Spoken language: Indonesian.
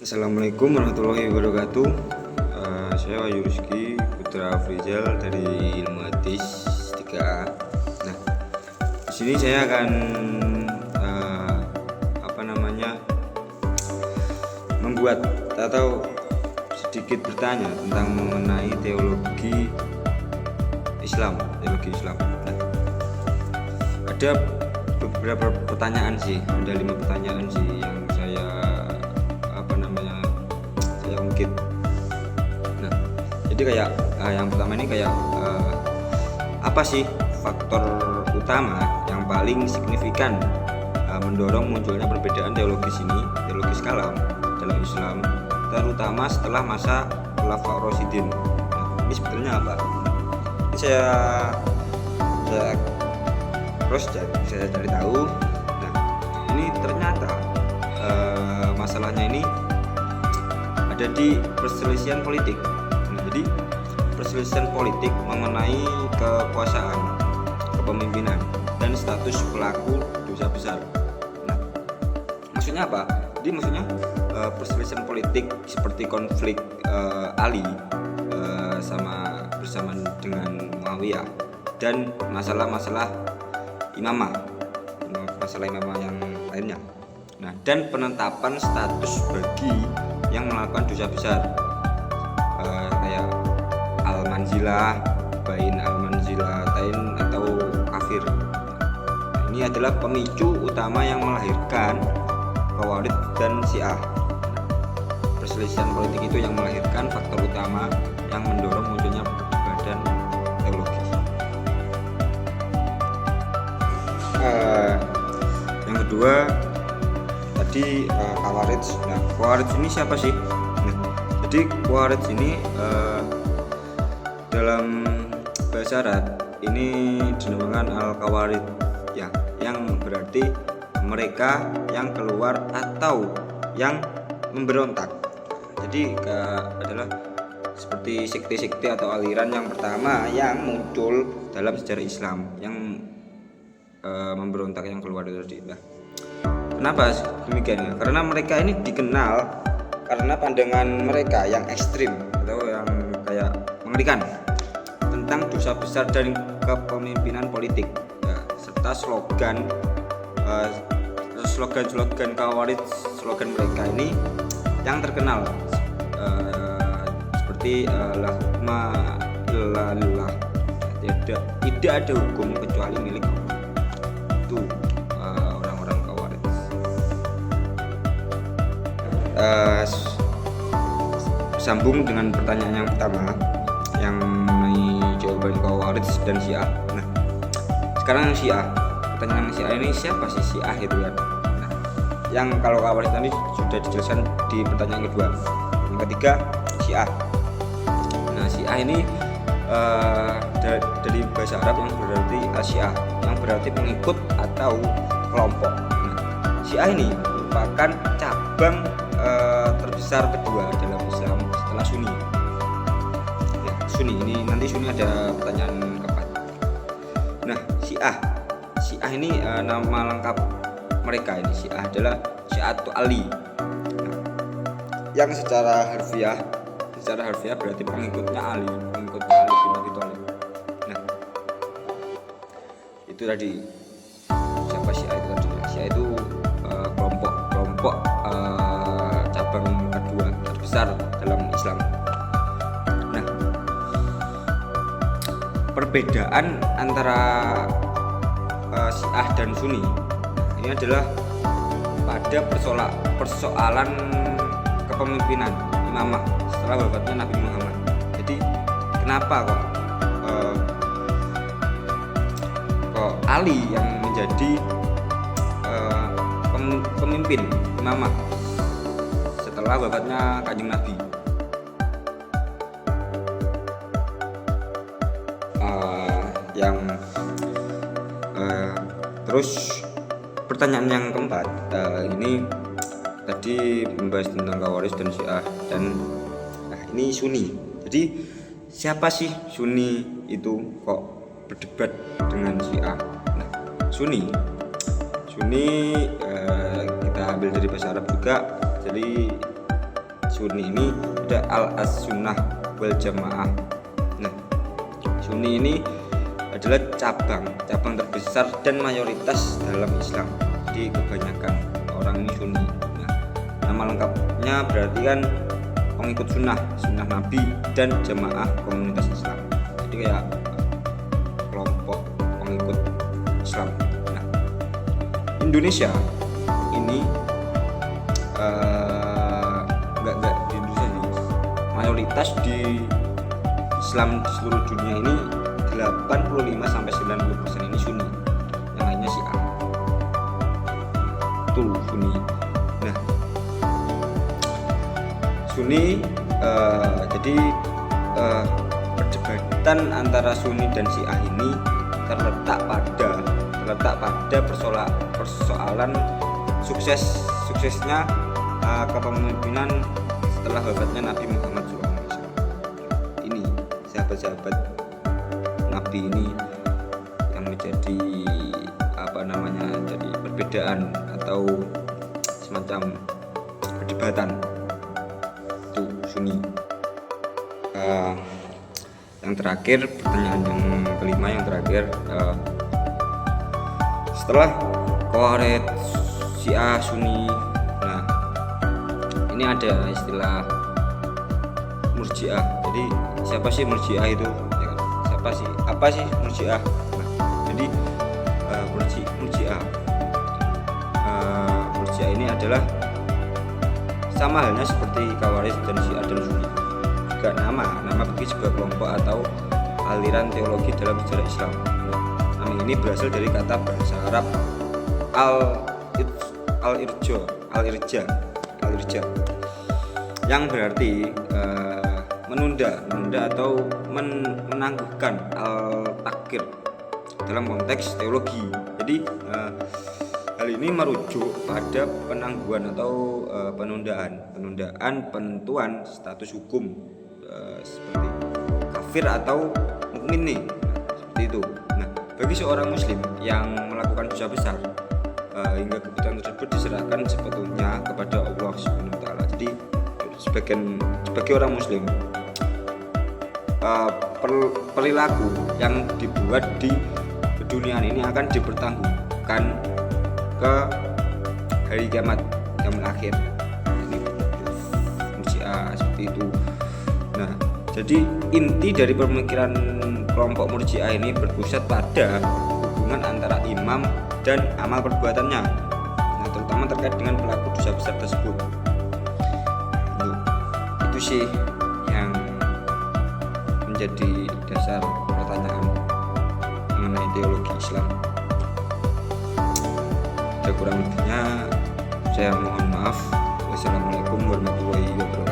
Assalamualaikum warahmatullahi wabarakatuh. Saya Wahyu Rizky Putra Afrizal dari Ilmu Hadis 3A. Nah, di sini saya akan membuat atau sedikit bertanya tentang mengenai teologi Islam. Nah, ada beberapa pertanyaan sih, ada 5 pertanyaan sih yang saya ungkit. Nah, jadi kayak yang pertama ini kayak apa sih faktor utama yang paling signifikan mendorong munculnya perbedaan teologis kalam dalam Islam, terutama setelah masa Khulafaur Rasyidin. Nah, ini sebetulnya apa? Ini saya saya cari tahu. Nah, ini ternyata masalahnya ini ada di perselisihan politik. Nah, jadi perselisihan politik mengenai kekuasaan, kepemimpinan, dan status pelaku dosa besar. Nah, maksudnya apa? Jadi maksudnya perselisihan politik seperti konflik Ali bersama dengan Muawiyah, dan masalah-masalah imamah yang lainnya. Nah, dan penetapan status bagi yang melakukan dosa besar, kayak al-manzilah, bain al-manzilatain atau kafir. Nah, ini adalah pemicu utama yang melahirkan Khawarij dan Syiah. Perselisihan politik itu yang melahirkan faktor utama yang mendorong munculnya perbedaan teologis. Yang kedua tadi Khawarij. Nah, Khawarij ini siapa sih? Nah, jadi Khawarij ini dalam bahasa Arab ini dinamakan al-Khawarij, ya, yang berarti mereka yang keluar atau yang memberontak. Jadi adalah seperti sekte-sekte atau aliran yang pertama yang muncul dalam sejarah Islam, yang memberontak, yang keluar dari. Nah, kenapa demikian? Karena mereka ini dikenal karena pandangan mereka yang ekstrim atau yang kayak mengerikan tentang dosa besar dan kepemimpinan politik, ya, serta slogan Khawarij, slogan mereka ini yang terkenal seperti la hukma illa lillah, tidak ada hukum kecuali milik itu orang-orang Khawarij. Sambung dengan pertanyaan yang pertama yang mengenai jawaban Khawarij dan Syiah. Nah, sekarang Syiah. Pertanyaan Syiah ini siapa sih Syiah itu kan? Nah, yang kalau Khawarij tadi sudah dijelaskan di pertanyaan kedua. Yang ketiga Syiah. Nah, Syiah ini dari bahasa Arab yang berarti Syiah, yang berarti pengikut atau kelompok. Nah, Syiah ini merupakan cabang terbesar kedua dalam Islam setelah Sunni. Ya, Sunni ini nanti Sunni ada pertanyaan keempat. Nah, Syiah ini nama lengkap mereka ini Syiah adalah Syiatu Ali. Nah, yang secara harfiah berarti pengikutnya Ali bin Abi Thalib. Nah, itu tadi siapa Syiah itu tadi. Syiah itu kelompok cabang kedua terbesar dalam Islam. Nah, perbedaan antara Syiah dan Sunni ini adalah pada persoalan kepemimpinan imamah setelah wafatnya Nabi Muhammad. Jadi kenapa kok Ali yang menjadi pemimpin imamah setelah wafatnya Kanjeng Nabi? Terus pertanyaan yang keempat, ini tadi membahas tentang Khawarij dan Syiah, dan ini Sunni. Jadi siapa sih Sunni itu kok berdebat dengan Syiah? Nah, Sunni kita ambil dari bahasa Arab juga. Jadi Sunni ini ada Al-Sunnah wal Jamaah. Nah, Sunni ini adalah cabang terbesar dan mayoritas dalam Islam. Jadi kebanyakan orang ini Sunni. Nah, nama lengkapnya berarti kan pengikut sunnah Nabi dan jamaah komunitas Islam. Jadi kayak kelompok pengikut Islam. Nah, Indonesia ini enggak di Indonesia nih, mayoritas di Islam di seluruh dunia ini 85-90% ini Sunni, yang lainnya Syiah. Itu Sunni. Nah, Sunni jadi perdebatan antara Sunni dan Syiah ini terletak pada persoalan suksesnya kepemimpinan setelah wafatnya Nabi Muhammad SAW. Ini sahabat-sahabat Nabi ini yang menjadi jadi perbedaan atau semacam perdebatan itu Sunni. Yang terakhir, pertanyaan yang kelima yang terakhir, setelah Khawarij, Syiah, Sunni, nah ini ada istilah Murji'ah. Jadi siapa sih Murji'ah itu? Ya kan? Apa sih Murji'ah? Nah, jadi Murji'ah ini adalah sama halnya seperti Khawarij dan Syiah dan Sunni. Juga nama bagi sebuah kelompok atau aliran teologi dalam sejarah Islam. Nama ini berasal dari kata bahasa Arab al-irja yang berarti menunda atau menangguhkan, al-takhir dalam konteks teologi. Jadi hal ini merujuk pada penangguhan atau penundaan penentuan status hukum seperti kafir atau mukmin nih, seperti itu. Nah, bagi seorang muslim yang melakukan dosa besar hingga keputusan tersebut diserahkan sepenuhnya kepada Allah Subhanahu wa taala. Jadi sebagai orang muslim, perilaku yang dibuat di keduniaan ini akan dipertanggungjawabkan ke hari kiamat akhir. Ini Murji'ah seperti itu. Nah, jadi inti dari pemikiran kelompok Murji'ah ini berpusat pada hubungan antara imam dan amal perbuatannya. Nah, terutama terkait dengan pelaku dosa besar tersebut. Itu sih yang menjadi dasar pertanyaan mengenai teologi Islam. Kurang lebihnya saya mohon maaf. Wassalamualaikum warahmatullahi wabarakatuh.